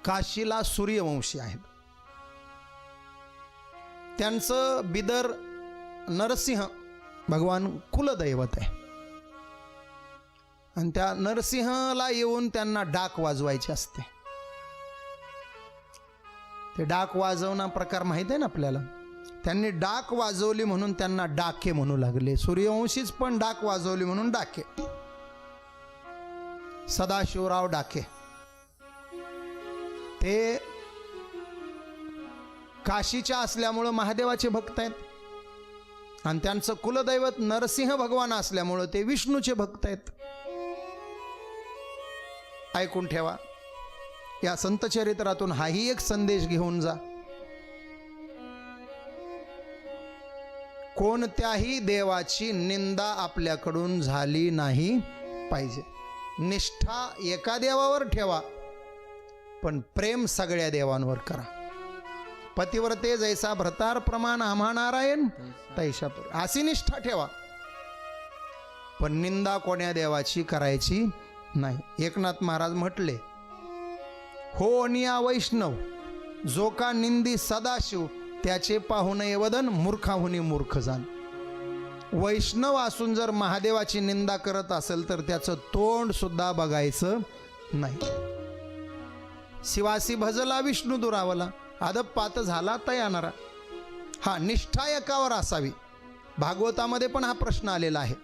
काशीला सूर्यवंशी आहेत. त्यांचं बिदर नरसिंह भगवान कुलदैवत आहे. आणि त्या नरसिंहला येऊन त्यांना डाक वाजवायची असते. ते डाक वाजवणं प्रकार माहित आहे ना आपल्याला. त्यांनी डाक वाजवली म्हणून त्यांना डाके म्हणू लागले. सूर्यवंशीच पण डाक वाजवली म्हणून डाके. सदाशिवराव डाके ते काशीच्या असल्यामुळं महादेवाचे भक्त आहेत. आणि त्यांचं कुलदैवत नरसिंह भगवान असल्यामुळं ते विष्णूचे भक्त आहेत. ऐकून ठेवा, या संत चरित्रातून हाही एक संदेश घेऊन जा. कोणत्याही देवाची निंदा आपल्याकडून झाली नाही पाहिजे. निष्ठा एका देवावर ठेवा, पण प्रेम सगळ्या देवांवर करा. पतिव्रते जैसा भ्रतार प्रमाण आम्हा नारायण तैसा अशी निष्ठा ठेवा, पण निंदा कोण्या देवाची करायची नाही. एकनाथ महाराज म्हटले, हो अनिया वैष्णव जो का निंदी सदाशिव त्याचे पाहू नये वदन मूर्खाहुनी मूर्ख जाण. वैष्णव असून जर महादेवाची निंदा करत असेल तर त्याचं तोंड सुद्धा बघायचं नाही. शिवासी भजला विष्णू दुरावला, अदपात झाला तयानारा. हा, निष्ठा एकावर असावी. भागवतामध्ये पण हा प्रश्न आलेला आहे.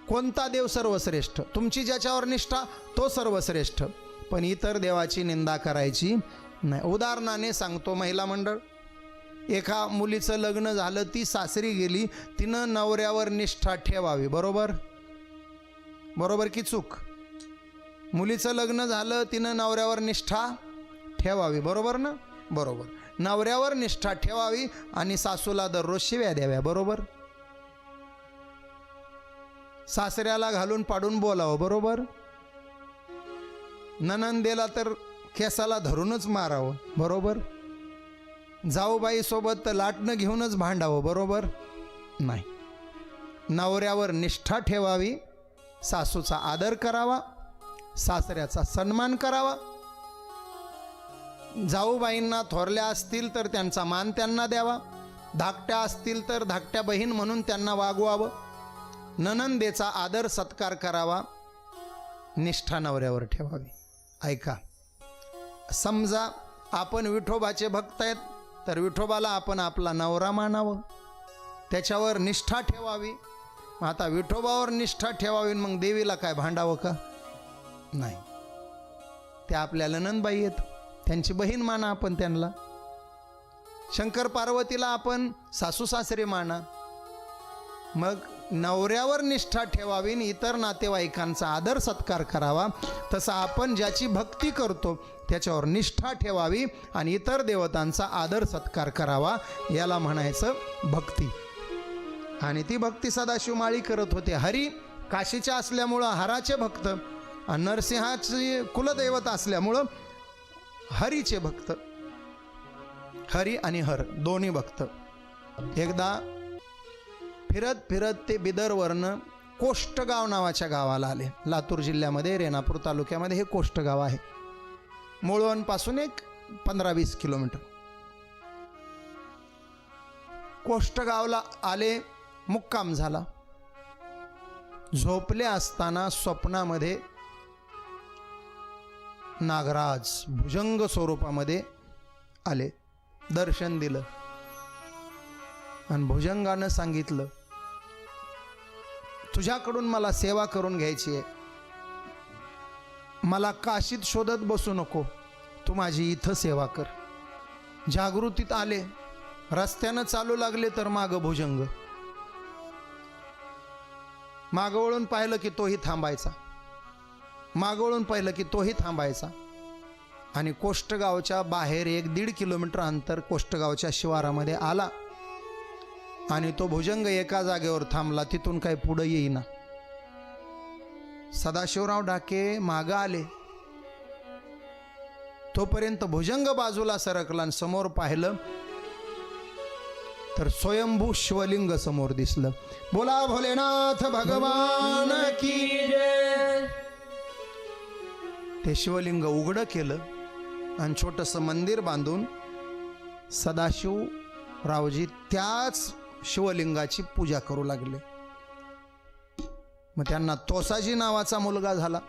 कोणता देव सर्वश्रेष्ठ? तुमची ज्याच्यावर निष्ठा तो सर्वश्रेष्ठ, पण इतर देवाची निंदा करायची नाही. उदाहरणाने सांगतो, महिला मंडळ, एका मुलीचं लग्न झालं, ती सासरी गेली, तिनं नवऱ्यावर निष्ठा ठेवावी. बरोबर? बरोबर की चूक? मुलीचं लग्न झालं, तिनं नवऱ्यावर निष्ठा ठेवावी. बरोबर ना? बरोबर. नवऱ्यावर निष्ठा ठेवावी आणि सासूला दररोज शिव्या द्याव्या. बरोबर? सासऱ्याला घालून पाडून बोलावं. बरोबर? ननंदेला तर केसाला धरूनच मारावं. बरोबर? जाऊबाई सोबत लाटणं घेऊनच भांडावं. बरोबर? नाही. नवऱ्यावर निष्ठा ठेवावी, सासूचा आदर करावा, सासऱ्याचा सन्मान करावा. जाऊबाईंना थोरल्या असतील तर त्यांचा मान त्यांना द्यावा, धाकट्या असतील तर धाकट्या बहीण म्हणून त्यांना वागवावं, ननंदेचा आदर सत्कार करावा, निष्ठा नवऱ्यावर ठेवावी. ऐका, समजा आपण विठोबाचे भक्त आहेत तर विठोबाला आपण आपला नवरा मानावं, त्याच्यावर निष्ठा ठेवावी. आता विठोबावर निष्ठा ठेवावी, मग देवीला काय भांडावं का? नाही. त्या आपल्या नणंदबाई आहेत, त्यांची बहीण माना आपण त्यांना. शंकर पार्वतीला आपण सासू सासरे माना. मग नवऱ्यावर निष्ठा ठेवावी आणि इतर नातेवाईकांचा आदर सत्कार करावा. तसं आपण ज्याची भक्ती करतो त्याच्यावर निष्ठा ठेवावी आणि इतर देवतांचा आदर सत्कार करावा. याला म्हणायचं भक्ती. आणि ती भक्ती सदाशिव माळी करत होते. हरी काशीच्या असल्यामुळं हराचे भक्त, आणि नरसिंहाचे कुलदैवत असल्यामुळं हरीचे भक्त. हरी आणि हर दोन्ही भक्त. एकदा फिरत फिरत ते बिदरवरनं कोष्टगाव नावाच्या गावाला आले. लातूर जिल्ह्यामध्ये रेणापूर तालुक्यामध्ये हे कोष्टगाव आहे. मुळवणपासून एक 15-20 किलोमीटर. कोष्टगावला आले, मुक्काम झाला. झोपले असताना स्वप्नामध्ये नागराज भुजंग स्वरूपामध्ये आले, दर्शन दिलं. आणि भुजंगानं सांगितलं, तुझ्याकडून मला सेवा करून घ्यायची आहे, मला काशीत शोधत बसू नको, तू माझी इथं सेवा कर. जागृतीत आले, रस्त्यानं चालू लागले तर मागं भुजंग. मागं वळून पाहिलं की तोही थांबायचा, मागं वळून पाहिलं की तोही थांबायचा. आणि कोष्टगावच्या बाहेर 1-1.5 किलोमीटर अंतर कोष्टगावच्या शिवारामध्ये आला. आणि तो भुजंग एका जागेवर थांबला, तिथून काही पुढं येईना. सदाशिवराव डाके मागं आले, तोपर्यंत भुजंग बाजूला सरकला आणि समोर पाहिलं तर स्वयंभू शिवलिंग समोर दिसलं. बोला भोलेनाथ भगवान की जय. ते शिवलिंग उघडं केलं आणि छोटंसं मंदिर बांधून सदाशिवरावजी त्याच शिवलिंगाची पूजा करू लागले. मग त्यांना तोसाजी नावाचा मुलगा झाला.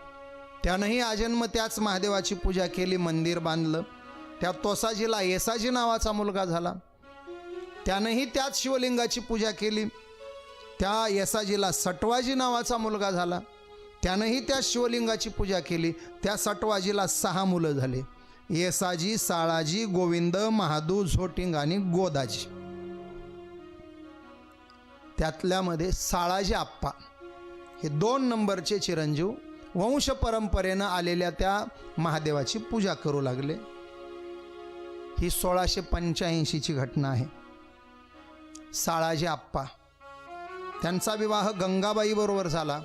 त्यानंही आजन्म त्याच महादेवाची पूजा केली, मंदिर बांधलं. त्या तोसाजीला येसाजी नावाचा मुलगा झाला. त्यानंही त्याच शिवलिंगाची पूजा केली. त्या येसाजीला सटवाजी नावाचा मुलगा झाला. त्यानंही त्या शिवलिंगाची पूजा केली. त्या सटवाजीला 6 मुलं झाले: येसाजी, साळाजी, गोविंद, महादू, झोटिंग आणि गोदाजी. त्यातल्यामध्ये साळाजी आप्पा हे 2 नंबरचे चिरंजीव वंश परंपरेनं आलेल्या त्या महादेवाची पूजा करू लागले. ही 1685ची घटना आहे. साळाजी आप्पा त्यांचा विवाह गंगाबाई बरोबर झाला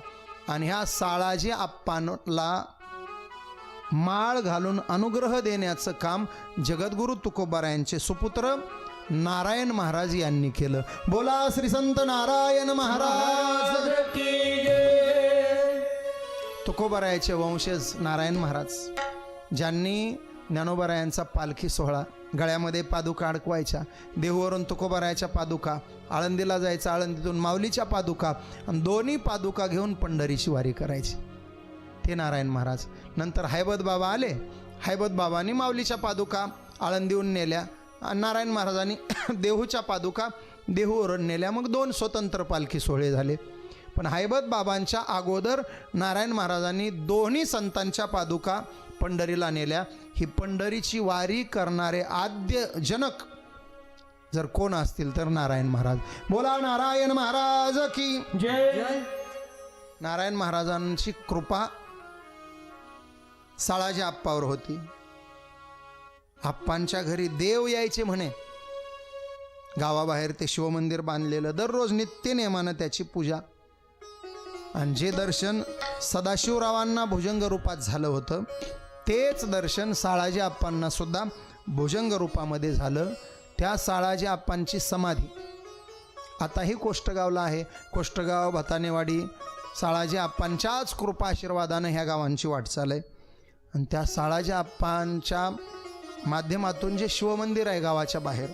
आणि ह्या साळाजी आप्पाला माळ घालून अनुग्रह देण्याचं काम जगद्गुरु तुकोबारायांचे सुपुत्र नारायण महाराज यांनी केलं. बोला श्री संत नारायण महाराज की जय. तुकोबारायाचे वंशज नारायण महाराज, ज्यांनी ज्ञानोबारायांचा पालखी सोहळा, गळ्यामध्ये पादुका अडकवायच्या, देहूवरून तुकोबारायाच्या पादुका, आळंदीला जायचं, आळंदीतून माऊलीच्या पादुका, आणि दोन्ही पादुका घेऊन पंढरीची वारी करायची, ते नारायण महाराज. नंतर हैबत बाबा आले. हैबत बाबांनी माऊलीच्या पादुका आळंदीहून नेल्या, नारायण महाराजांनी देहूच्या पादुका देहूवरून नेल्या. मग 2 स्वतंत्र पालखी सोहळे झाले. पण हैबत बाबांच्या अगोदर नारायण महाराजांनी दोन्ही संतांच्या पादुका पंढरीला नेल्या. ही पंढरीची वारी करणारे आद्य जनक जर कोण असतील तर नारायण महाराज. बोला नारायण महाराज की जय. नारायण महाराजांची कृपा साळाजी आप्पावर होती. आप्पांच्या घरी देव यायचे म्हणे. गावाबाहेर ते शिवमंदिर बांधलेलं, दररोज नित्य नेमानं त्याची पूजा. आणि जे दर्शन सदाशिवरावांना भुजंग रूपात झालं होतं तेच दर्शन साळाजी आप्पांना सुद्धा भुजंग रूपामध्ये झालं. त्या साळाजी आप्पांची समाधी आताही कोष्टगावला आहे. कोष्टगाव, भतानेवाडी, साळाजी आप्पांच्याच कृपा आशीर्वादानं ह्या गावांची वाटचाल आहे. आणि त्या साळाजी आप्पांच्या माध्यमातून जे शिवमंदिर आहे गावाच्या बाहेर,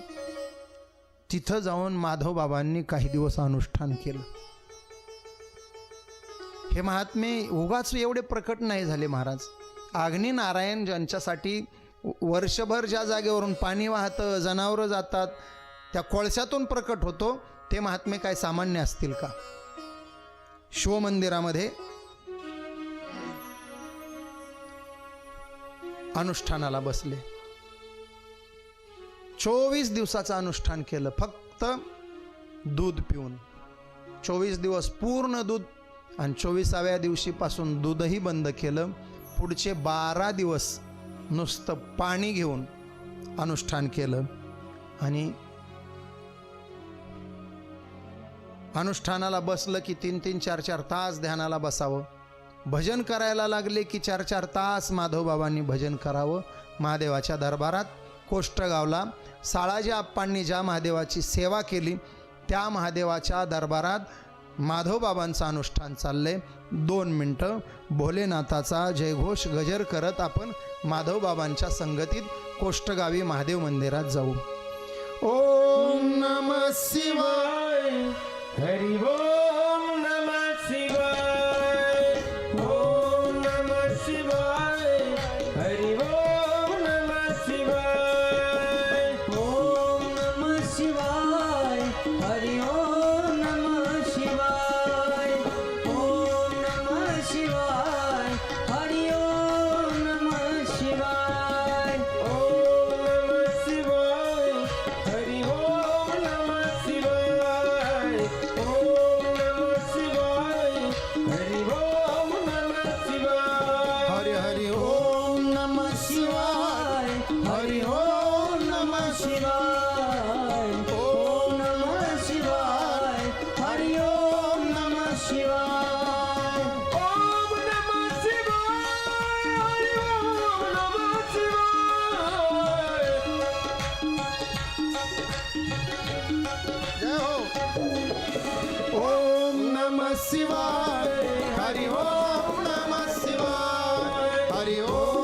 तिथं जाऊन माधव बाबांनी काही दिवस अनुष्ठान केलं. हे महात्मे उगाच एवढे प्रकट नाही झाले महाराज. अग्नी नारायण ज्यांच्यासाठी वर्षभर ज्या जागेवरून पाणी वाहतं, जनावरं जातात, त्या कोळशातून प्रकट होतो, ते महात्मे काय सामान्य असतील का? शिवमंदिरामध्ये अनुष्ठानाला बसले. 24 दिवसाचं अनुष्ठान केलं, फक्त दूध पिऊन. 24 दिवस पूर्ण दूध, आणि 24व्या दिवशीपासून दूधही बंद केलं. पुढचे 12 दिवस नुसतं पाणी घेऊन अनुष्ठान केलं. आणि अनुष्ठानाला बसलं की 3-3, 4-4 तास ध्यानाला बसावं. भजन करायला लागले की 4-4 तास माधवबाबांनी भजन करावं महादेवाच्या दरबारात. कोष्टगावला साळाजी आप्पांनी ज्या महादेवाची सेवा केली त्या महादेवाच्या दरबारात माधवबाबांचं अनुष्ठान चाललंय. 2 मिनटं भोलेनाथाचा जयघोष गजर करत आपण माधवबाबांच्या संगतीत कोष्टगावी महादेव मंदिरात जाऊ. ओम नमः शिवाय. हरि ओम नमः शिवाय. ओम नमः शिवाय. हरि ओम नमः शिवाय. ओम नमः शिवाय. हरि ओम नमः शिवाय. ओम नमः शिवाय. हरि ओम नमः शिवाय. ओम नमः शिवाय. हरि ओम नमः शिवाय. ओम नमः शिवाय. हरि ओम नमः शिवाय. हरि हरि ओम नमः शिवाय. हरि ओम नमः शिवाय. ओम नमः शिवाय. हरि ओम नमः शिवाय. ओम नमः शिवाय. हरि ओम नमः शिवाय. जय हो. ओम नमः शिवाय. हरि ओम नमः शिवाय. हरि ओम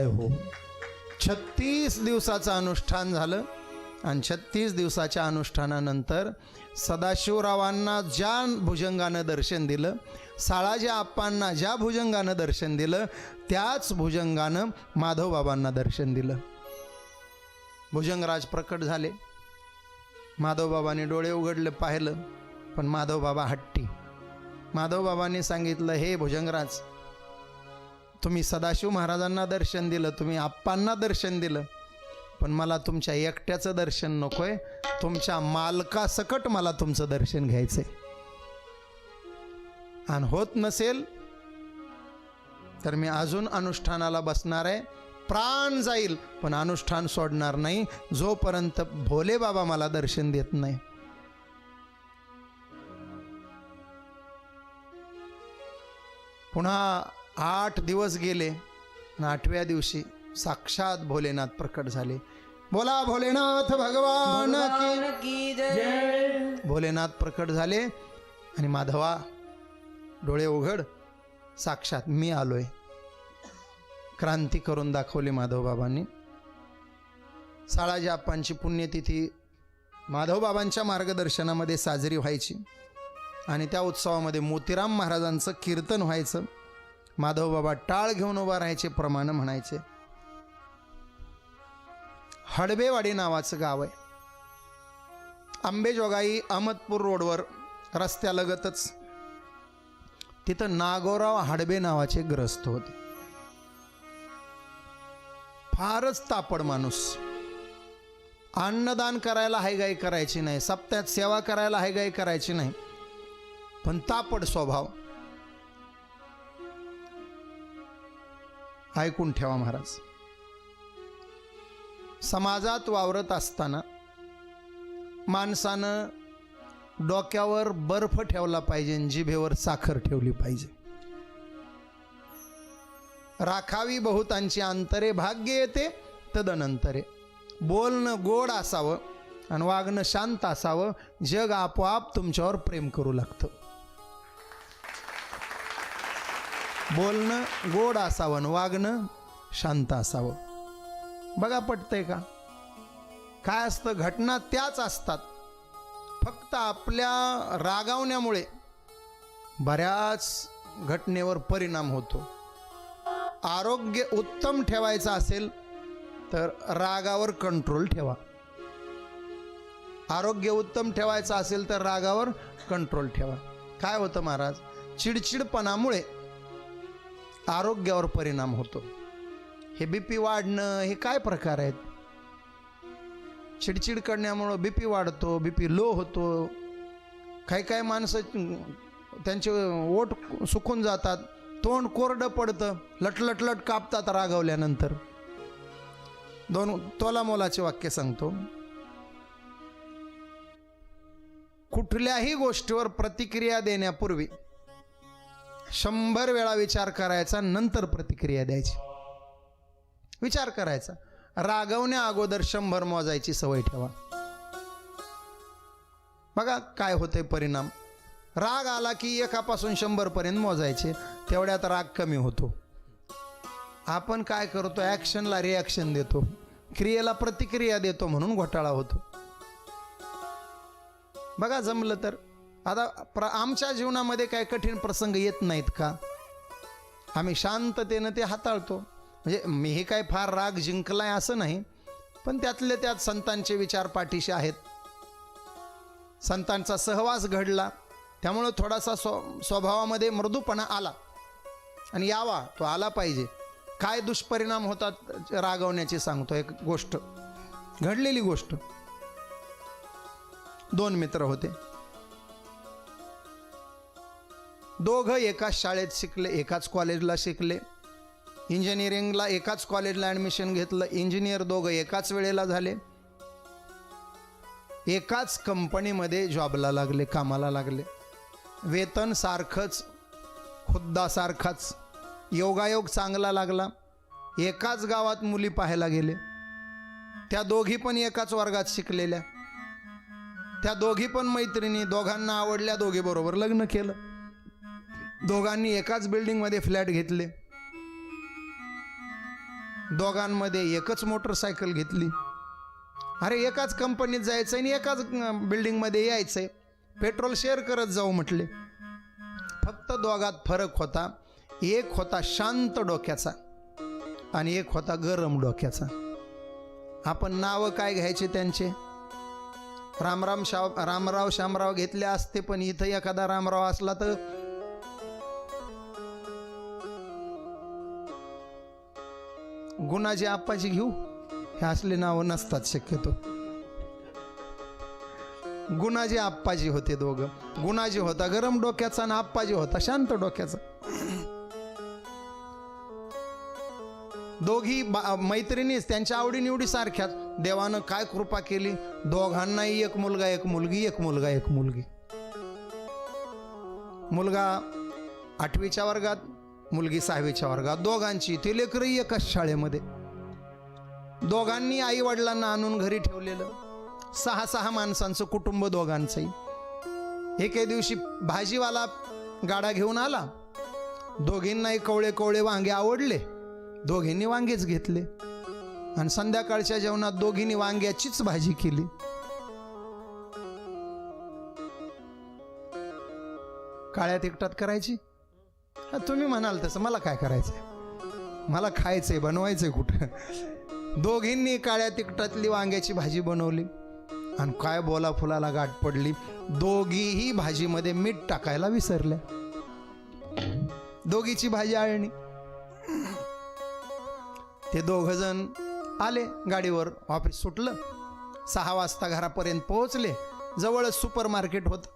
हो. 36 दिवसाचं अनुष्ठान झालं आणि 36 दिवसाच्या अनुष्ठानानंतर सदाशिवरावांना ज्या भुजंगानं दर्शन दिलं, साळाजी आप्पांना ज्या भुजंगानं दर्शन दिलं, त्याच भुजंगानं माधवबाबांना दर्शन दिलं. भुजंगराज प्रकट झाले. माधवबाबांनी डोळे उघडले, पाहिलं, पण माधवबाबा हट्टी. माधवबाबांनी सांगितलं, हे भुजंगराज, तुम्ही सदाशिव महाराजांना दर्शन दिलं, तुम्ही आप्पांना दर्शन दिलं, पण मला तुमच्या एकट्याचं दर्शन नकोय, तुमच्या मालकासकट मला तुमचं दर्शन घ्यायचंय. आणि होत नसेल तर मी अजून अनुष्ठानाला बसणार आहे. प्राण जाईल पण अनुष्ठान सोडणार नाही जोपर्यंत भोले बाबा मला दर्शन देत नाही. पुन्हा 8 दिवस गेले आणि 8व्या दिवशी साक्षात भोलेनाथ प्रकट झाले. बोला भोलेनाथ भगवान की. जय. भोलेनाथ प्रकट झाले आणि माधवा डोळे उघड, साक्षात मी आलोय. क्रांती करून दाखवली माधवबाबांनी. साळाजी आप्पांची पुण्यतिथी माधवबाबांच्या मार्गदर्शनामध्ये साजरी व्हायची आणि त्या उत्सवामध्ये मोतीराम महाराजांचं कीर्तन व्हायचं. माधवबाबा टाळ घेऊन उभा राहायचे, प्रमाण म्हणायचे. हडबेवाडी नावाचं गाव आहे. अंबेजोगाई अहमदपूर रोडवर रस्त्यालगतच. तिथं नागोराव हडबे नावाचे ग्रस्त होते. फारच तापड माणूस. अन्नदान करायला हायगाई करायची नाही, सप्त्यात सेवा करायला हायगाई करायची नाही, पण तापड स्वभाव. ऐकून ठेवा महाराज, समाजात वावरत असताना माणसानं डोक्यावर बर्फ ठेवला पाहिजे, जिभेवर साखर ठेवली पाहिजे. राखावी बहुतांची अंतरे, भाग्य येते तदनंतरे. बोलणं गोड असावं आणि वागणं शांत असावं, जग आपोआप तुमच्यावर प्रेम करू लागतं. बोलणं गोड असावं आणि वागणं शांत असावं. बघा पटतंय का? काय असतं, घटना त्याच असतात, फक्त आपल्या रागावण्यामुळे बऱ्याच घटनेवर परिणाम होतो. आरोग्य उत्तम ठेवायचं असेल तर रागावर कंट्रोल ठेवा. आरोग्य उत्तम ठेवायचं असेल तर रागावर कंट्रोल ठेवा. काय होतं महाराज, चिडचिडपणामुळे आरोग्यावर परिणाम होतो. हे बीपी वाढणं, हे काय प्रकार आहेत? चिडचिड करण्यामुळं बीपी वाढतो, बीपी लो होतो. काही काही माणसं त्यांचे ओठ सुकून जातात, तोंड कोरडं पडतं, लटलटलट कापतात रागवल्यानंतर. 2 तोलामोलाचे वाक्य सांगतो. कुठल्याही गोष्टीवर प्रतिक्रिया देण्यापूर्वी 100 वेळा विचार करायचा, नंतर प्रतिक्रिया द्यायची. विचार करायचा. रागवण्या अगोदर 100 मोजायची सवय ठेवा. बघा काय होते परिणाम. राग आला की 1पासून 100 पर्यंत मोजायचे, तेवढ्यात राग कमी होतो. आपण काय करतो, ॲक्शनला रिॲक्शन देतो, क्रियेला प्रतिक्रिया देतो, म्हणून घोटाळा होतो. बघा जमलं तर. आता आमच्या जीवनामध्ये काय कठीण प्रसंग येत नाहीत का? आम्ही शांततेनं ते हाताळतो. म्हणजे मीही काय फार राग जिंकलाय असं नाही, पण त्यातले त्यात संतांचे विचार पाठीशी आहेत. संतांचा सहवास घडला, त्यामुळं थोडासा स्वभावामध्ये मृदूपणा आला आणि यावा, तो आला पाहिजे. काय दुष्परिणाम होतात रागवण्याची सांगतो. एक गोष्ट, घडलेली गोष्ट. 2 मित्र होते. दोघं एकाच शाळेत शिकले, एकाच कॉलेजला शिकले. इंजिनिअरिंगला एकाच कॉलेजला ॲडमिशन घेतलं. इंजिनियर दोघं एकाच वेळेला झाले. एकाच कंपनीमध्ये जॉबला लागले, कामाला लागले. वेतन सारखंच, हुद्दा सारखाच. योगायोग चांगला लागला. एकाच गावात मुली पाहायला गेले. त्या दोघी पण एकाच वर्गात शिकलेल्या. त्या दोघी पण मैत्रिणी, दोघांना आवडल्या, दोघी बरोबर लग्न केलं. दोघांनी एकाच बिल्डिंगमध्ये फ्लॅट घेतले. दोघांमध्ये एकच मोटरसायकल घेतली. अरे एकाच कंपनीत जायचं आणि एकाच बिल्डिंगमध्ये यायचंय, पेट्रोल शेअर करत जाऊ म्हटले. फक्त दोघात फरक होता. एक होता शांत डोक्याचा आणि एक होता गरम डोक्याचा. आपण नावं काय घ्यायचे त्यांचे? रामराव शामराव घेतले असते, पण इथं एखादा रामराव असला तर गुणाजी आप्पाजी घेऊ, हे असले नावं नसतात शक्यतो. गुणाजी आप्पाजी होते दोघं. गुणाजी होता गरम डोक्याचा आणि आप्पाजी होता शांत डोक्याचा. दोघी मैत्रिणीच, त्यांच्या आवडीनिवडी सारख्याच. देवानं काय कृपा केली, दोघांनाही एक मुलगा एक मुलगी, एक मुलगा एक मुलगी. मुलगा 8वीच्या वर्गात, मुलगी 6वीच्या वर्गात. दोघांची ते लेकरही एकाच शाळेमध्ये. दोघांनी आई वडिलांना आणून घरी ठेवलेलं. 6 माणसांचं कुटुंब दोघांचंही. एके दिवशी भाजीवाला गाडा घेऊन आला. दोघींनाही कवळे कवळे वांगे आवडले. दोघींनी वांगेच घेतले आणि संध्याकाळच्या जेवणात दोघींनी वांग्याचीच भाजी केली. काळ्या तिखटात करायची. तुम्ही म्हणाल तसं, मला काय करायचंय, मला खायचंय, बनवायचंय कुठं. दोघींनी काळ्या तिखटातली वांग्याची भाजी बनवली आणि काय बोला फुलाला गाठ पडली. दोघीही भाजीमध्ये मीठ टाकायला विसरल्या. दोघीची भाजी आळणी. ते दोघंजण आले गाडीवर. ऑफिस सुटलं. 6 वाजता घरापर्यंत पोहोचले. जवळच सुपर मार्केट होतं.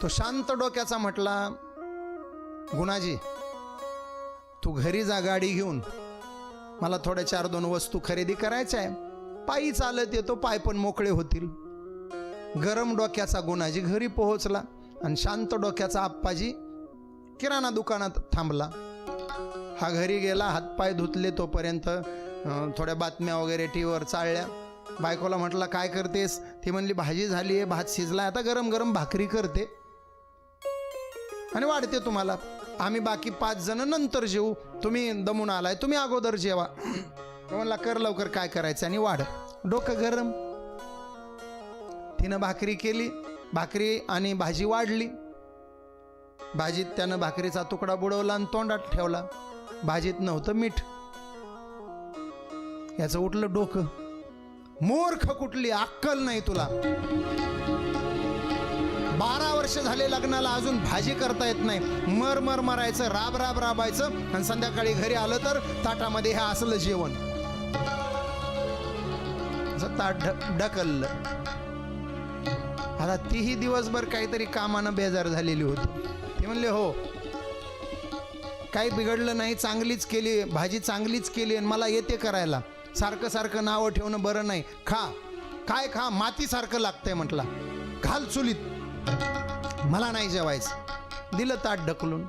तो शांत डोक्याचा म्हटला, गुणाजी तू घरी जा गाडी घेऊन, मला थोड्या 4-2 वस्तू खरेदी करायच्या आहे. पायी चालत येतो, पाय पण मोकळे होतील. गरम डोक्याचा गुणाजी घरी पोहोचला आणि शांत डोक्याचा आप्पाजी किराणा दुकानात थांबला. हा घरी गेला, हातपाय धुतले. तोपर्यंत थोड्या बातम्या वगैरे टीव्हीवर चालल्या. बायकोला म्हटलं काय करतेस? ती म्हणली भाजी झाली आहे, भात शिजला, आता गरम गरम भाकरी करते आणि वाढते तुम्हाला. आम्ही बाकी 5 जण नंतर जेवू, तुम्ही दमून आलाय, तुम्ही अगोदर जेवा. म्हणला कर लवकर, काय करायचं आणि वाढ. डोकं गरम. तिनं भाकरी केली. भाकरी आणि भाजी वाढली. भाजीत त्यानं भाकरीचा तुकडा बुडवला आणि तोंडात ठेवला. भाजीत नव्हतं मीठ. याचं उठलं डोकं. मूर्ख कुठली, अक्कल नाही तुला. 12 वर्ष झाले लग्नाला, अजून भाजी करता येत नाही. मर मरायचं, राबायचं आणि संध्याकाळी घरी आलं तर ताटामध्ये हे असलं जेवण. ताट ढकललं. आता तीही दिवसभर काहीतरी कामानं बेजार झालेली होती. ती म्हणले हो काही बिघडलं नाही, चांगलीच केली भाजी, चांगलीच केली आणि मला येते करायला. सारखं सारखं नावं ठेवणं बरं नाही. खा, काय खा, मातीसारखं लागतंय म्हटला. घाल चुलीत, मला नाही जेवायचं. दिलं ताट ढकलून.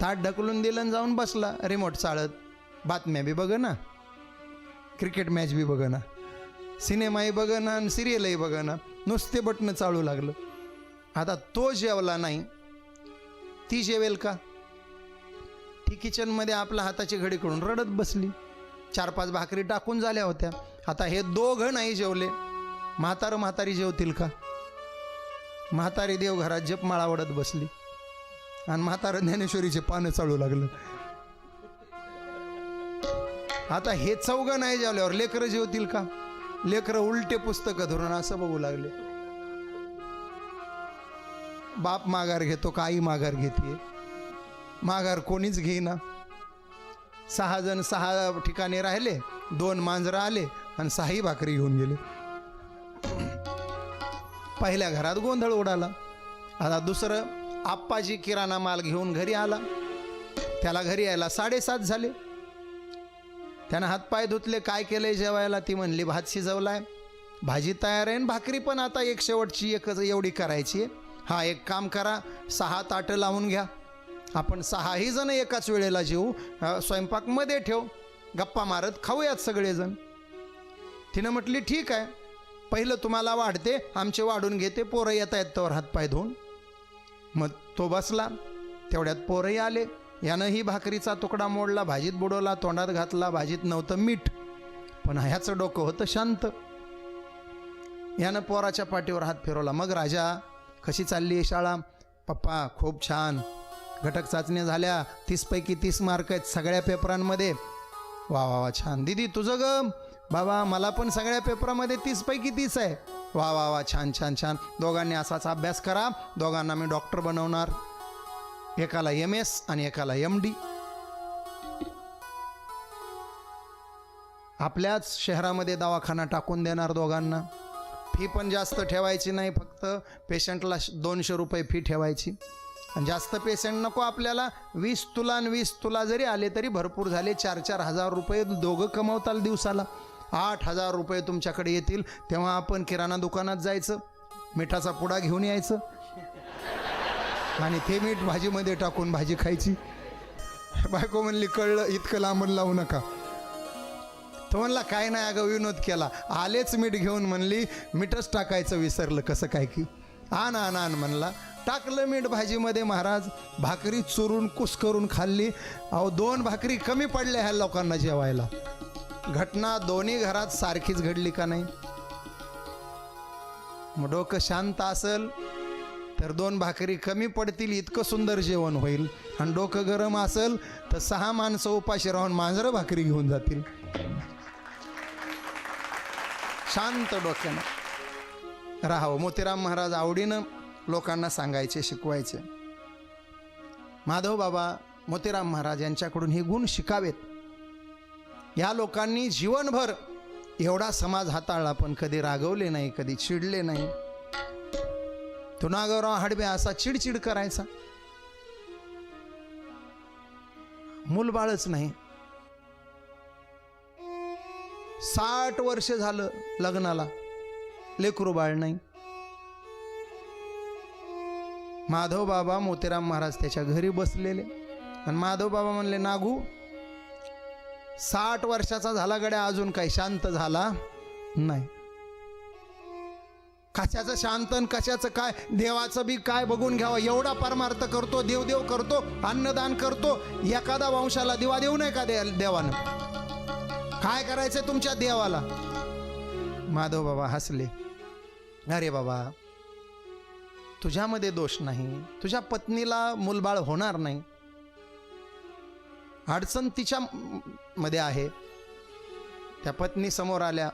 ताट ढकलून दिलं आणि जाऊन बसला रिमोट चाळत. बातम्या बी बघना, क्रिकेट मॅच बी बघना, सिनेमाही बघना आणि सिरियलही बघना, नुसते बटणं चालू लागलं. आता तो जेवला नाही, ती जेवेल का? ती किचनमध्ये आपल्या हाताची घडी करून रडत बसली. 4-5 भाकरी टाकून झाल्या होत्या. आता हे दोघं नाही जेवले. म्हातारी जेवतील का? म्हातारी देवघरात जपमाळा ओढत बसली आणि म्हातारं ज्ञानेश्वरीचे पानं चालू लागलं. आता हे चौघं नाही जेवल्यावर लेकरं जेवतील का? लेकरं उलटे पुस्तकं धरून असं बघू लागले. बाप माघार घेतो का आई माघार घेते? माघार कोणीच घेईना. 6 जण 6 ठिकाणी राहिले. 2 मांजरं आले आणि 6ही भाकरी घेऊन गेले. पहिल्या घरात गोंधळ उडाला. आता दुसरं आप्पाजी किराणा माल घेऊन घरी आला. त्याला घरी यायला 7:30 झाले. त्यानं हातपाय धुतले. काय केलंय जेवायला? ती म्हणली भात शिजवलाय, भाजी तयार आहे, भाकरी पण आता एक शेवटची एकच एवढी करायची आहे. हा एक काम करा, 6 ताटं लावून घ्या, आपण 6ही जण एकाच वेळेला जेवू, स्वयंपाक मध्ये ठेव, गप्पा मारत खाऊयात सगळेजण. तिनं म्हटली ठीक आहे, पहिलं तुम्हाला वाढते, आमचे वाढून घेते, पोरं येता येत तोवर हातपाय धुवून. मग तो बसला. तेवढ्यात पोरंही आले. यानं ही भाकरीचा तुकडा मोडला, भाजीत बुडवला, तोंडात घातला, भाजीत नव्हतं मीठ, पण ह्याचं डोकं होतं शांत. यानं पोराच्या पाठीवर हात फिरवला. मग राजा, कशी चालली आहे शाळा? पप्पा खूप छान, घटक चाचण्या झाल्या, 30 पैकी 30 मार्क आहेत सगळ्या पेपरांमध्ये. वा वा वा छान. दीदी तुझं ग? बाबा मला पण सगळ्या पेपरामध्ये 30 पैकी 30 आहे. वा वा वा छान छान छान. दोघांनी असाच अभ्यास करा, दोघांना मी डॉक्टर बनवणार, एकाला MS आणि एकाला MD. आपल्याच शहरामध्ये दवाखाना टाकून देणार दोघांना. फी पण जास्त ठेवायची नाही, फक्त पेशंटला 200 रुपये फी ठेवायची. आणि जास्त पेशंट नको आपल्याला. 20 तुला आणि 20 तुला जरी आले तरी भरपूर झाले. 4-4 हजार रुपये दोघं कमावताल दिवसाला. 8,000 रुपये तुमच्याकडे येतील. तेव्हा आपण किराणा दुकानात जायचं, मिठाचा पुडा घेऊन यायचं आणि ते मीठ भाजीमध्ये टाकून भाजी खायची. बायको म्हणली कळलं, इतकं लांबून लावू नका. तो म्हणला काय नाही अगं, विनोद केला. आलेच मीठ घेऊन. म्हणली मीठच टाकायचं विसरलं, कसं काय की? आण आण आण म्हणला. टाकलं मीठ भाजीमध्ये. महाराज भाकरी चुरून कुस्करून खाल्ली. अहो 2 भाकरी कमी पडल्या ह्या लोकांना जेवायला. घटना दोन्ही घरात सारखीच घडली का नाही? मग डोकं शांत असेल तर 2 भाकरी कमी पडतील, इतकं सुंदर जेवण होईल. आणि डोकं गरम असेल तर 6 माणसं उपाशी राहून मांजरं भाकरी घेऊन जातील. शांत डोक्यानं राहावं. मोतीराम महाराज आवडीनं लोकांना सांगायचे, शिकवायचे. माधव बाबा मोतीराम महाराज यांच्याकडून हे गुण शिकावेत. या लोकांनी जीवनभर एवढा समाज हाताळला, पण कधी रागवले नाही, कधी चिडले नाही. तो नागोराव हडबे असा चिडचिड करायचा, मूलबाळच नाही. 60 वर्ष झालं लग्नाला, लेकरू बाळ नाही. माधव बाबा मोतीराम महाराज त्याच्या घरी बसलेले. आणि माधव बाबा म्हणले, नागू 60 वर्षाचा झाला गड्या, अजून काही शांत झाला नाही. कशाचं शांत आणि कशाचं काय? देवाचं बी काय बघून घ्यावं. एवढा परमार्थ करतो, देवदेव करतो, अन्नदान करतो, एखादा वंशाला दिवा देऊ नये का देवानं? काय करायचंय तुमच्या देवाला? माधव बाबा हसले. अरे बाबा तुझ्यामध्ये दोष नाही, तुझ्या पत्नीला मूलबाळ होणार नाही, अडचण तिच्या मध्ये आहे. त्या पत्नी समोर आल्या,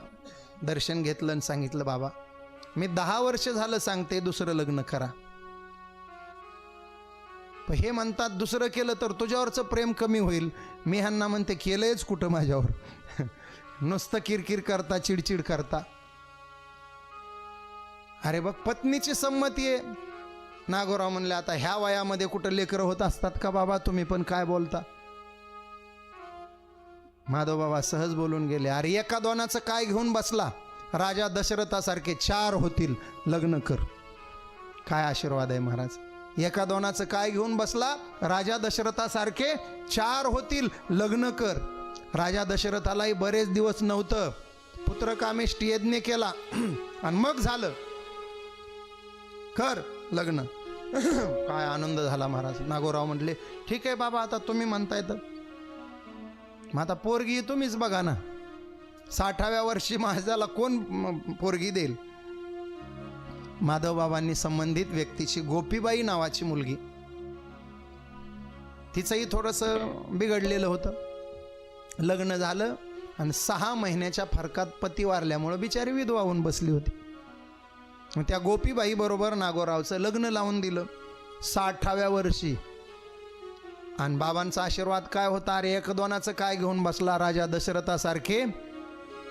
दर्शन घेतलं आणि सांगितलं, बाबा मी 10 वर्ष झालं सांगते दुसरं लग्न करा. पण हे म्हणतात दुसरं केलं तर तुझ्यावरचं प्रेम कमी होईल. मी ह्यांना म्हणते केलंयच कुठं माझ्यावर. नुसतं किरकिर करता, चिडचिड करता. अरे बघ पत्नीची संमती आहे. नागोराव म्हणले, आता ह्या वयामध्ये कुठं लेकरं होत असतात का बाबा? तुम्ही पण काय बोलता? माधव बाबा सहज बोलून गेले. अरे 1-2चं काय घेऊन बसला? राजा दशरथासारखे 4 होतील, लग्न कर. काय आशीर्वाद आहे महाराज. 1-2चं काय घेऊन बसला? राजा दशरथासारखे 4 होतील, लग्न कर. राजा दशरथालाही बरेच दिवस नव्हतं. पुत्रकामेष्टी यज्ञ केला आणि मग झालं, कर लग्न. काय आनंद झाला महाराज. नागोराव म्हटले, ठीक आहे बाबा, आता तुम्ही म्हणताय तर. मग आता पोरगी तुम्हीच बघा ना. 60व्या वर्षी माझ्याला कोण पोरगी देईल? माधव बाबांनी संबंधित व्यक्तीची गोपीबाई नावाची मुलगी, तिचंही थोडंसं बिघडलेलं होतं. लग्न झालं आणि 6 महिन्याच्या फरकात पती वारल्यामुळं बिचारी विधवा होऊन बसली होती. मग त्या गोपीबाई बरोबर नागोरावचं लग्न लावून दिलं 60व्या वर्षी. आणि बाबांचा आशीर्वाद काय होता? अरे 1-2चं काय घेऊन बसला? राजा दशरथासारखे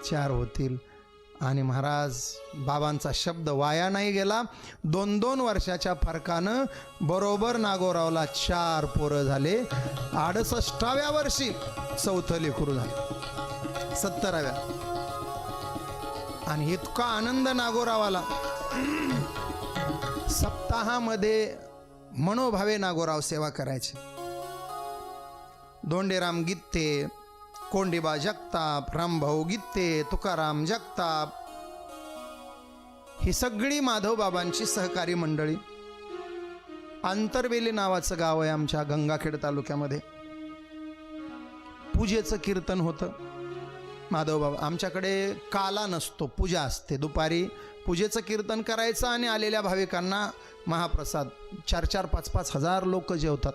4 होतील. आणि महाराज बाबांचा शब्द वाया नाही गेला. 2-2 वर्षाच्या फरकानं बरोबर नागोरावला 4 पोरं झाले. 68व्या वर्षी 4थं लेकरू झालं, 70व्या. आणि इतका आनंद नागोरावाला. सप्ताहामध्ये मनोभावे नागोराव सेवा करायचे. दोंडेराम गित्ते, कोंडीबा जगताप, रामभाऊ गित्ते, तुकाराम जगताप, ही सगळी माधव बाबांची सहकारी मंडळी. आंतरवेली नावाचं गाव आहे आमच्या गंगाखेड तालुक्यामध्ये. पूजेचं कीर्तन होतं. माधवबाबा आमच्याकडे काला नसतो, पूजा असते. दुपारी पूजेचं कीर्तन करायचं आणि आलेल्या भाविकांना महाप्रसाद. 4-4, 5-5 हजार लोक जेवतात.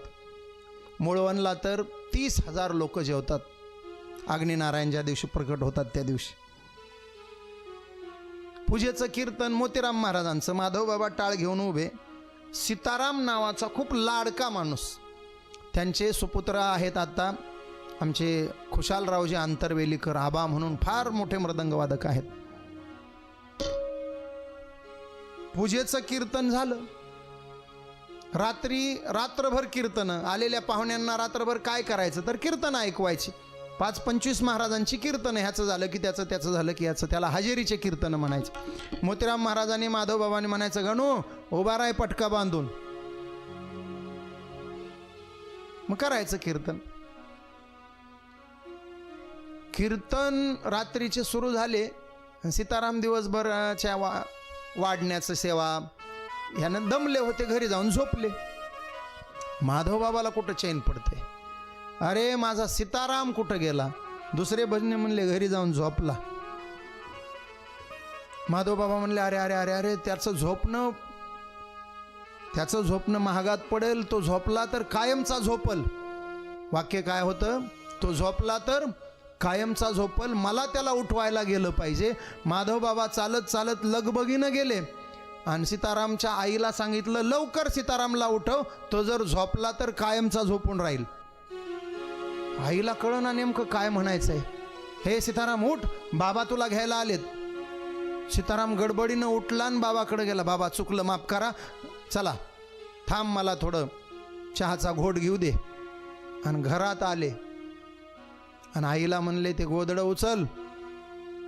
मुळवणला तर 30,000 लोक जेवतात. अग्निनारायण ज्या दिवशी प्रकट होतात त्या दिवशी पूजेचं कीर्तन. मोतीराम महाराजांचं. माधवबाबा टाळ घेऊन उभे. सीताराम नावाचा खूप लाडका माणूस, त्यांचे सुपुत्र आहेत आता आमचे खुशालरावजी आंतरवेलीकर आबा म्हणून, फार मोठे मृदंगवादक आहेत. पूजेचं कीर्तन झालं. रात्रभर कीर्तन. आलेल्या पाहुण्यांना रात्रभर काय करायचं तर कीर्तन ऐकवायची. 5-25 महाराजांची कीर्तन. ह्याचं झालं की त्याचं झालं की ह्याचं. त्याला हजेरीचे कीर्तन म्हणायचं. मोतीराम महाराजांनी माधवबाबांनी म्हणायचं, गणू उभा राय पटका बांधून. मग करायचं कीर्तन. कीर्तन रात्रीचे सुरू झाले. सीताराम दिवसभरच्या वाढण्याचं सेवा ह्यानं दमले होते, घरी जाऊन झोपले. माधवबाबाला कुठं चैन पडते. अरे माझा सीताराम कुठं गेला. दुसरे भजने म्हणले घरी जाऊन झोपला. माधवबाबा म्हणले अरे अरे अरे अरे त्याचं झोपणं महागात पडेल. तो झोपला तर कायमचा झोपल. वाक्य काय होतं, तो झोपला तर कायमचा झोपल. मला त्याला उठवायला गेलं पाहिजे. माधवबाबा चालत चालत लगबगीनं गेले आणि सीतारामच्या आईला सांगितलं लवकर सीतारामला उठव, तो जर झोपला तर कायमचा झोपून राहील. आईला कळना नेमकं काय म्हणायचंय. हे सीताराम उठ, बाबा तुला घ्यायला आलेत. सीताराम गडबडीनं उठला आणि बाबाकडे गेला. बाबा चुकलं, माफ करा, चला थांब, मला थोडं चहाचा घोट घेऊ दे. आणि घरात आले आणि आईला म्हणले ते गोदडं उचल.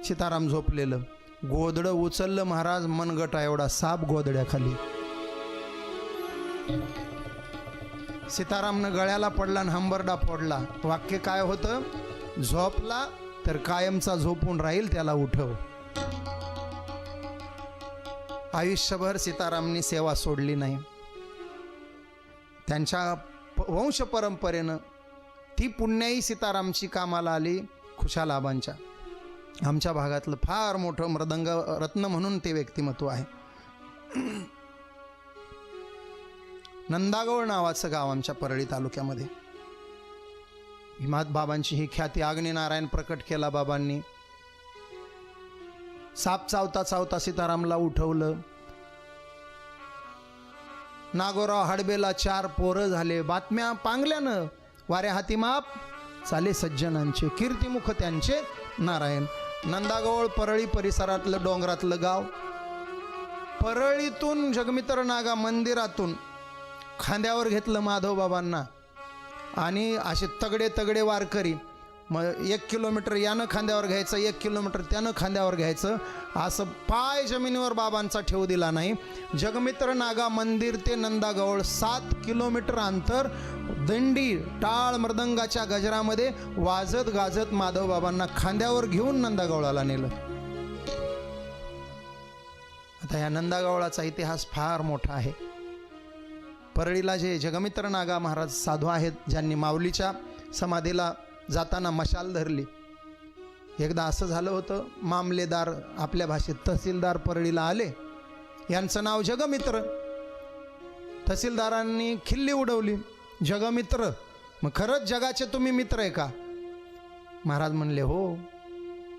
सीताराम झोपलेलं. गोदडं उचललं महाराज, मनगटा एवढा साप गोदड्याखाली. सीतारामनं गळ्याला पडला आणि हंबरडा फोडला. वाक्य काय होतं, झोपला तर कायमचा झोपून राहील, त्याला उठव. आयुष्यभर सीतारामनी सेवा सोडली नाही. त्यांच्या वंश परंपरेनं ती पुण्याई सीतारामची कामाला आली. खुशालाबांच्या आमच्या भागातलं फार मोठं मृदंग रत्न म्हणून ते व्यक्तिमत्व आहे. नंदागौळ नावाचं गाव आमच्या परळी तालुक्यामध्ये. हिमात बाबांची ही ख्याती. अग्निनारायण प्रकट केला बाबांनी. साप चावता चावता सीतारामला उठवलं. नागोराव हडबेला 4 पोरं झाले. बातम्या पांगल्यानं वाऱ्या हाती माप चाले सज्जनांचे, कीर्तिमुख त्यांचे नारायण. नंदागौळ परळी परिसरातलं डोंगरातलं गाव. परळीतून जगमित्र नागा मंदिरातून खांद्यावर घेतलं माधवबाबांना आणि असे तगडे तगडे वारकरी. मग 1 किलोमीटर यानं खांद्यावर घ्यायचं, 1 किलोमीटर त्यानं खांद्यावर घ्यायचं. असं पाय जमिनीवर बाबांचा ठेवू दिला नाही. जगमित्र नागा मंदिर ते नंदागौळ 7 किलोमीटर अंतर. दंडी टाळ मृदंगाच्या गजरामध्ये वाजत गाजत माधवबाबांना खांद्यावर घेऊन नंदागौळाला नेलं. आता या नंदागौळाचा इतिहास फार मोठा आहे. परळीला जे जगमित्र नागा महाराज साधू आहेत, ज्यांनी माऊलीच्या समाधीला जाताना मशाल धरली. एकदा असं झालं होतं, मामलेदार आपल्या भाषेत तहसीलदार परळीला आले. यांचं नाव जगमित्र. तहसीलदारांनी खिल्ली उडवली, जगमित्र, मग खरंच जगाचे तुम्ही मित्र आहे का? महाराज म्हणले हो,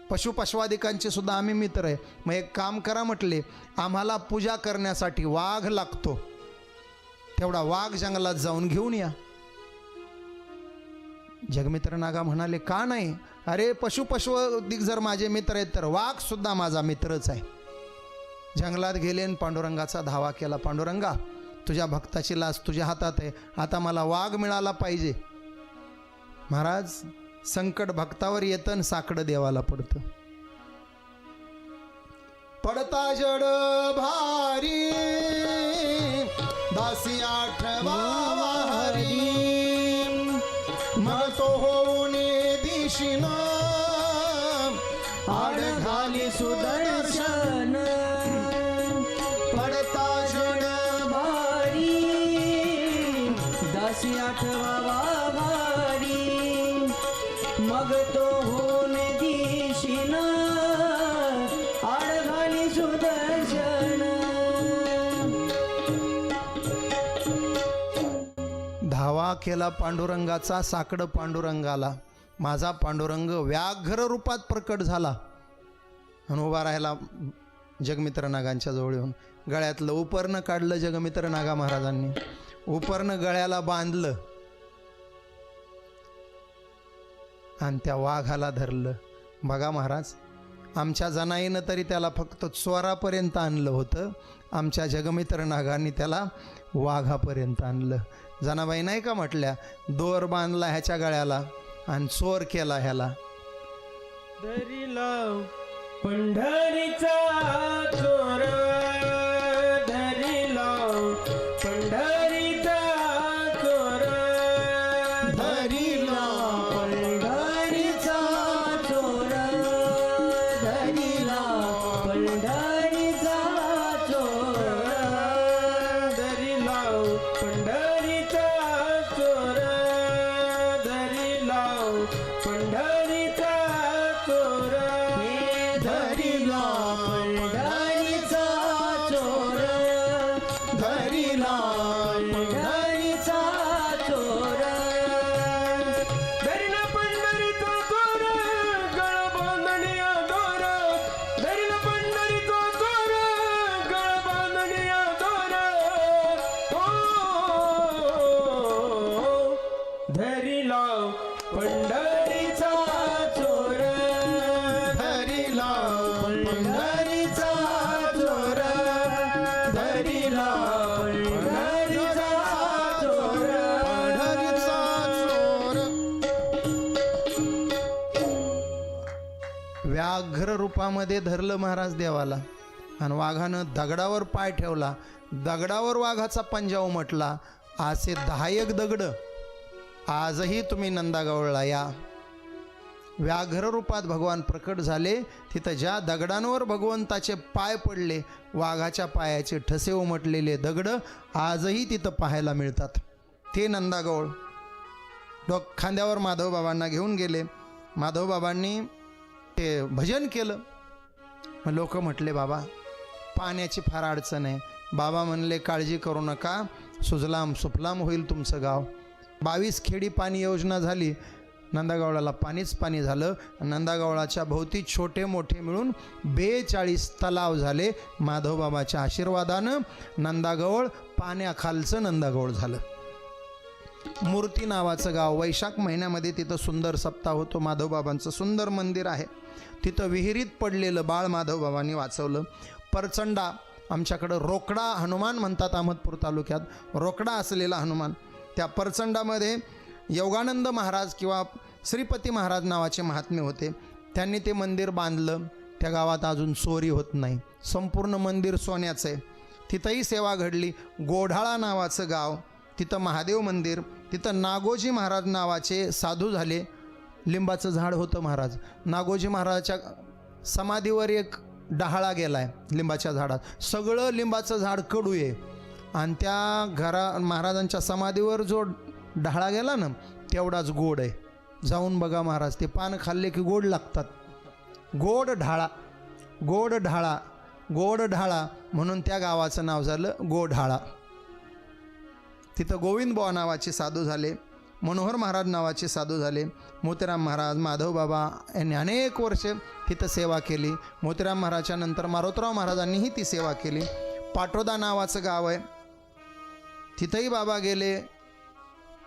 पशुपशवादिकांचे सुद्धा आम्ही मित्र आहे. मग एक काम करा म्हटले, आम्हाला पूजा करण्यासाठी वाघ लागतो, तेवढा वाघ जंगलात जाऊन घेऊन या. जगमित्र नागा म्हणाले का नाही? अरे पशुपशवादिक जर माझे मित्र आहेत तर वाघ सुद्धा माझा मित्रच आहे. जंगलात गेले आणि पांडुरंगाचा धावा केला. पांडुरंगा, तुझ्या भक्ताची लाज तुझ्या हातात आहे, आता मला वाघ मिळाला पाहिजे. महाराज, संकट भक्तावर येतं आणि साकडं देवाला पडतं. पडता जड भारी दासी आठवा हरी, मग तो होऊन दिशीन आड घाली सुदर्शन. पडता जड भारी अशी आठवावा भारी मग तो होऊन दिशीन आडघाली सुदर्शन. धावा केला पांडुरंगाचा साकडं पांडुरंगाला. माझा पांडुरंग व्याघ्र रूपात प्रकट झाला आणि उभा राहिला जगमित्र नागांच्या जवळ येऊन. गळ्यातलं उपरणं काढलं जगमित्र नागा महाराजांनी. उपरणं गळ्याला बांधलं आणि त्या वाघाला धरलं. बघा महाराज, आमच्या जनाईनं तरी त्याला फक्त चोरापर्यंत आणलं होतं, आमच्या जगमित्र नागांनी त्याला वाघापर्यंत आणलं. जनाबाई नाही का म्हटल्या, दोर बांधला ह्याच्या गळ्याला आणि चोर केला ह्याला. धरिला पंढरीचा चोर, धरिला पंढरीचा चोर, धरिला पंढरीचा चोर, धरिला पंढरीचा चोर, धरिला पंढरीचा चोर, धरिला पंढरीचा चोर, हे धरिला पंढरीचा चोर, धरिला पंढरीचा चोर. धरिला पंढरीचा चोर, गळ बांधणीया दोर, धरिला पंढरीचा चोर, गळ बांधणीया दोर, धरिला पंढरीचा चोर, धरिला पंढरीचा चोर, धरिला पंढरीचा चोर. पंढरीचा चोर. व्याघ्र रूपामध्ये धरलं महाराज देवाला आणि वाघानं दगडावर पाय ठेवला. दगडावर वाघाचा पंजा उमटला. असे 10 दगड आजही तुम्ही नंदागौळला या. व्याघ्र रूपात भगवान प्रकट झाले. तिथं ज्या दगडांवर भगवंताचे पाय पडले, वाघाच्या पायाचे ठसे उमटलेले दगड आजही तिथं पाहायला मिळतात. ते नंदागौळ. खांद्यावर माधवबाबांना घेऊन गेले. माधवबाबांनी ते भजन केलं. मग लोक म्हटले, बाबा पाण्याची फार अडचण आहे. बाबा म्हणले, काळजी करू नका, सुजलाम सुफलाम होईल तुमचं गाव. 22 खेडी पाणी योजना झाली. नंदागौळाला पाणीच पाणी झालं. नंदागौळाच्या भोवती छोटे मोठे मिळून 42 तलाव झाले. माधवबाबाच्या आशीर्वादानं नंदागौळ पाण्याखालचं नंदागौळ झालं. मूर्ती नावाचं गाव, वैशाख महिन्यामध्ये तिथं सुंदर सप्ताह होतो. माधवबाबांचं सुंदर मंदिर आहे. तिथं विहिरीत पडलेलं बाळ माधवबाबांनी वाचवलं. परचंडा, आमच्याकडं रोकडा हनुमान म्हणतात अहमदपूर तालुक्यात, रोकडा असलेला हनुमान. त्या परचंडामध्ये योगानंद महाराज किंवा श्रीपती महाराज नावाचे महात्मे होते. त्यांनी ते मंदिर बांधलं. त्या गावात अजून चोरी होत नाही. संपूर्ण मंदिर सोन्याचं आहे. तिथंही सेवा घडली. गोढाळा नावाचं गाव, तिथं महादेव मंदिर. तिथं नागोजी महाराज नावाचे साधू झाले. लिंबाचं झाड होतं महाराज. नागोजी महाराजाच्या समाधीवर एक डहाळा गेला आहे लिंबाच्या झाडात. सगळं लिंबाचं झाड कडू आहे आणि त्या महाराजांच्या समाधीवर जो ढाळा गेला ना, तेवढाच गोड आहे. जाऊन बघा महाराज, ते पान खाल्ले की गोड लागतात. गोड ढाळा, गोड ढाळा, गोड ढाळा म्हणून त्या गावाचं नाव झालं गोढाळा. तिथं गोविंदबुवा नावाचे साधू झाले. मनोहर महाराज नावाचे साधू झाले. मोतीराम महाराज, माधवबाबा यांनी अनेक वर्ष तिथं सेवा केली. मोतीराम महाराजच्या नंतर मारोतराव महाराजांनीही ती सेवा केली. पाटोदा नावाचं गाव आहे. तिथंही बाबा गेले.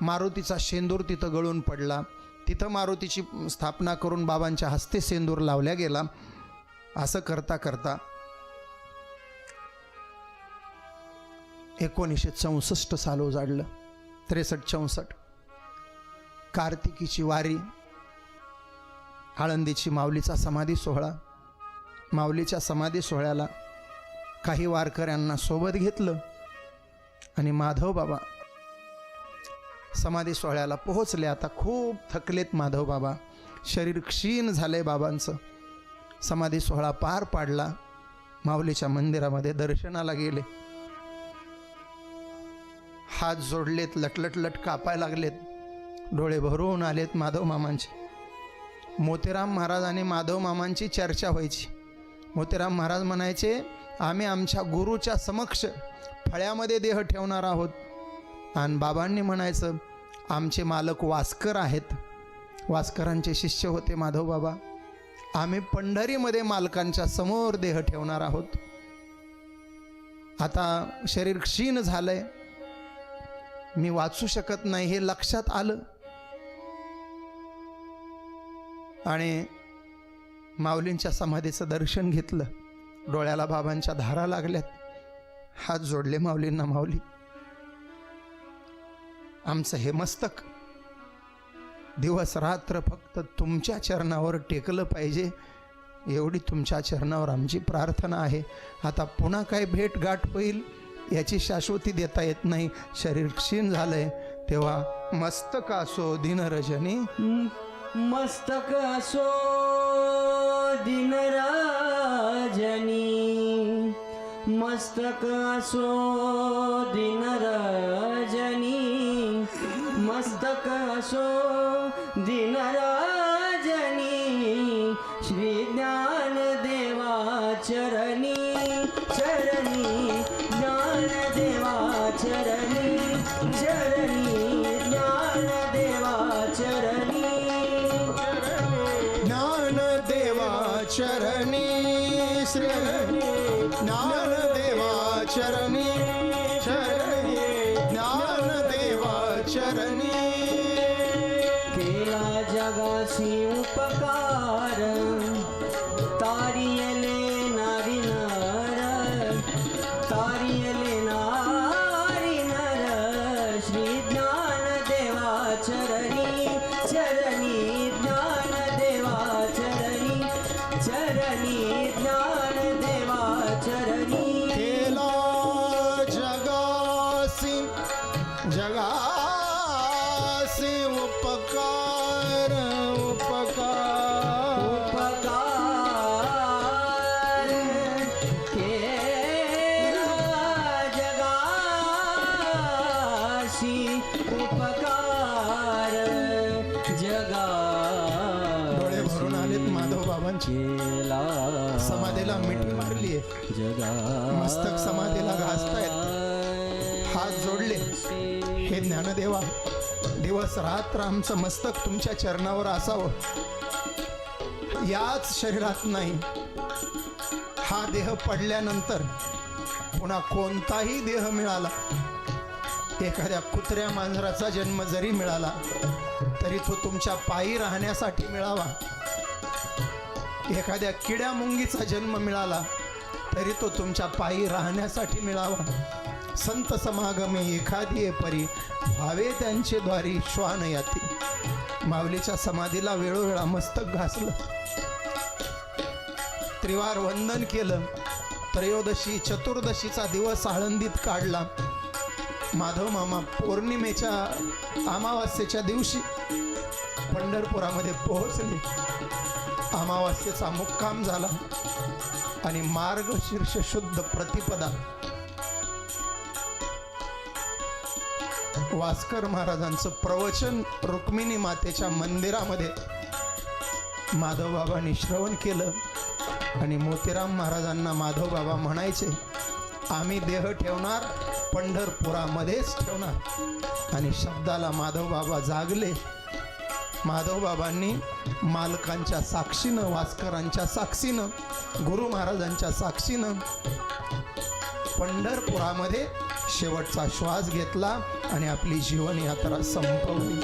मारुतीचा शेंदूर तिथं गळून पडला. तिथं मारुतीची स्थापना करून बाबांच्या हस्ते शेंदूर लावल्या गेला. असं करता करता 1964 साल उजाडलं. 63-64 कार्तिकीची वारी, आळंदीची माऊलीचा समाधी सोहळा. माऊलीच्या समाधी सोहळ्याला काही वारकऱ्यांना सोबत घेतलं आणि माधव बाबा समाधी सोहळ्याला पोहोचले. आता खूप थकलेत माधव बाबा, शरीर क्षीण झाले बाबांचं. समाधी सोहळा पार पाडला. माऊलीच्या मंदिरामध्ये दर्शनाला गेले. हात जोडलेत, लटलट कापाय लागलेत, डोळे भरून आलेत माधव मामांचे. मोतीराम महाराज आणि माधव मामांची चर्चा व्हायची. मोतीराम महाराज म्हणायचे, आम्ही आमच्या गुरुच्या समक्ष फळ्यामध्ये देह ठेवणार आहोत. आणि बाबांनी म्हणायचं, आमचे मालक वास्कर आहेत, वास्करांचे शिष्य होते माधव बाबा, आम्ही पंढरीमध्ये मालकांच्या समोर देह ठेवणार आहोत. आता शरीर क्षीण झालंय, मी वाचू शकत नाही हे लक्षात आलं. आणि माऊलींच्या समाधीचं दर्शन घेतलं. डोळ्याला बाबांच्या धारा लागल्यात. हात जोडले माऊलींना, माऊली आमचं हे मस्तक दिवस रात्र फक्त तुमच्या चरणावर टेकलं पाहिजे, एवढी तुमच्या चरणावर आमची प्रार्थना आहे. आता पुन्हा काय भेट गाठ होईल याची शाश्वती देता येत नाही. शरीर क्षीण झालंय, तेव्हा मस्तक असो दिनरजनी, मस्तक असो दिनराजनी, मस्तक असो दिनराजनी, मस्तक असो दिनराजनी, श्री ज्ञानदेवा चरणी चरणी, ज्ञानदेवा चरणी चरणी, ज्ञानदेवा चरणी ज्ञानदेवा चरणी, श्री ज्ञानदेवा चरणी चरणी, ज्ञानदेवा चरणी. केला जगाशी उपकार, तारियले नारी नर, तारियले नारी नर, श्री ज्ञानदेवा चरणी चरणी, ज्ञानदेवा चरणी चरणी, ज्ञानदेवा चरणी. केला जगासी जगासी उपकार उपकार, उपकार केला जगाशी, उपकार जगा डोळे भरून आलेत माधव बाबांची. केला समाधीला मिठी मारलीये, जगा मस्तक समाधीला घासतायत, हात जोडले. हे ज्ञानदेवा, दिवस रात्र आमचं मस्तक तुमच्या चरणावर असावं. याच शरीरात नाही, हा देह पडल्यानंतर पुन्हा कोणताही देह मिळाला, एखाद्या कुत्र्या मांजराचा जन्म जरी मिळाला तरी तो तुमच्या पायी राहण्यासाठी मिळावा. एखाद्या किड्या मुंगीचा जन्म मिळाला तरी तो तुमच्या पायी राहण्यासाठी मिळावा. संत समागमे एखादी परी, व्हावे त्यांचे द्वारी श्वान याती. माऊलीच्या समाधीला वेळोवेळा मस्तक घासलं, त्रिवार वंदन केलं. त्रयोदशी चतुर्दशीचा दिवस आळंदीत काढला. माधव मामा पौर्णिमेच्या अमावास्येच्या दिवशी पंढरपुरामध्ये पोहोचले. अमावास्येचा मुक्काम झाला आणि मार्गशीर्ष शुद्ध प्रतिपदा वास्कर महाराजांचं प्रवचन रुक्मिणी मातेच्या मंदिरामध्ये माधव बाबांनी श्रवण केलं. आणि मोतीराम महाराजांना माधव बाबा म्हणायचे, आम्ही देह ठेवणार पंढरपुरामध्येच ठेवणार. आणि शब्दाला माधव बाबा जागले. माधव बाबांनी मालकांच्या साक्षीनं, वास्करांच्या साक्षीनं, गुरु महाराजांच्या साक्षीनं पंढरपुरामध्ये शेवटचा श्वास घेतला आणि आपली जीवन यात्रा संपवली.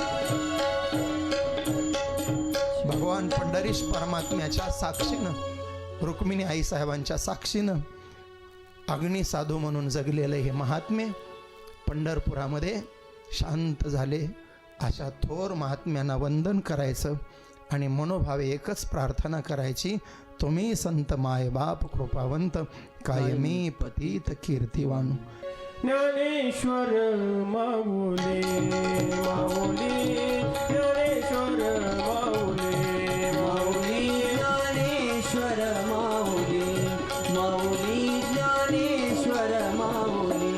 भगवान पंढरीश परमात्म्याच्या साक्षीनं, रुक्मिणी आई साहेबांच्या साक्षीनं अग्नी साधू म्हणून जगलेलं हे महात्मे पंढरपुरामध्ये शांत झाले. अशा थोर महात्म्यांना वंदन करायचं आणि मनोभावे एकच प्रार्थना करायची, तुम्ही संत माय बाप कृपावंत, कायमी पतित कीर्तिवान. ज्ञानेश्वर माऊली माऊली, ज्ञानेश्वर माऊली माऊली, ज्ञानेश्वर माऊली माऊली, ज्ञानेश्वर माऊली.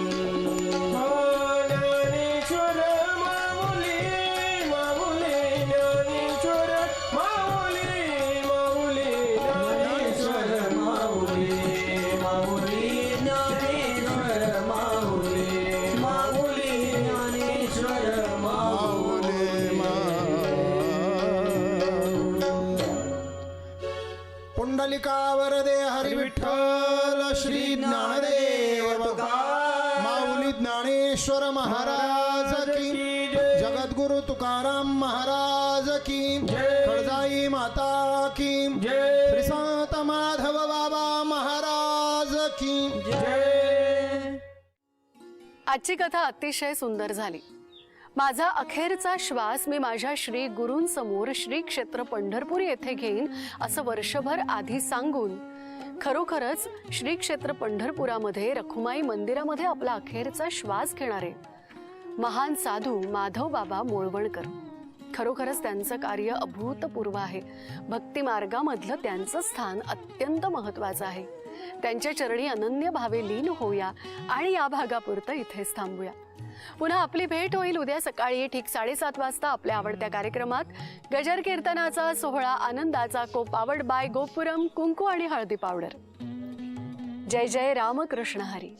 ज्ञानेश्वर महाराज की जय. जगद्गुरु तुकाराम महाराज की जय. खळजाई माता की जय. श्री संत माधव बाबा महाराज की जय. आजची कथा अतिशय सुंदर झाली. माझा अखेरचा श्वास मी माझ्या श्री गुरूंसमोर श्री क्षेत्र पंढरपूर येथे घेईन असं वर्षभर आधी सांगून खरोखरच श्री क्षेत्र पंढरपुरामध्ये रखुमाई मंदिरामध्ये आपला अखेरचा श्वास घेणारे महान साधू माधव बाबा मोळवणकर. खरोखरच त्यांचं कार्य अभूतपूर्व आहे. भक्ती मार्गामधलं त्यांचं स्थान अत्यंत महत्त्वाचं आहे. त्यांच्या चरणी अनन्य भावे लीन होऊया आणि या भागापुरतं इथेच थांबूया. पुन्हा आपली भेट होईल उद्या सकाळी ठीक 7:30 वाजता आपल्या आवडत्या कार्यक्रमात. गजर कीर्तनाचा सोहळा आनंदाचा को पावड बाय गोपुरम कुंकू आणि हळदी पावडर. जय जय रामकृष्ण हरी.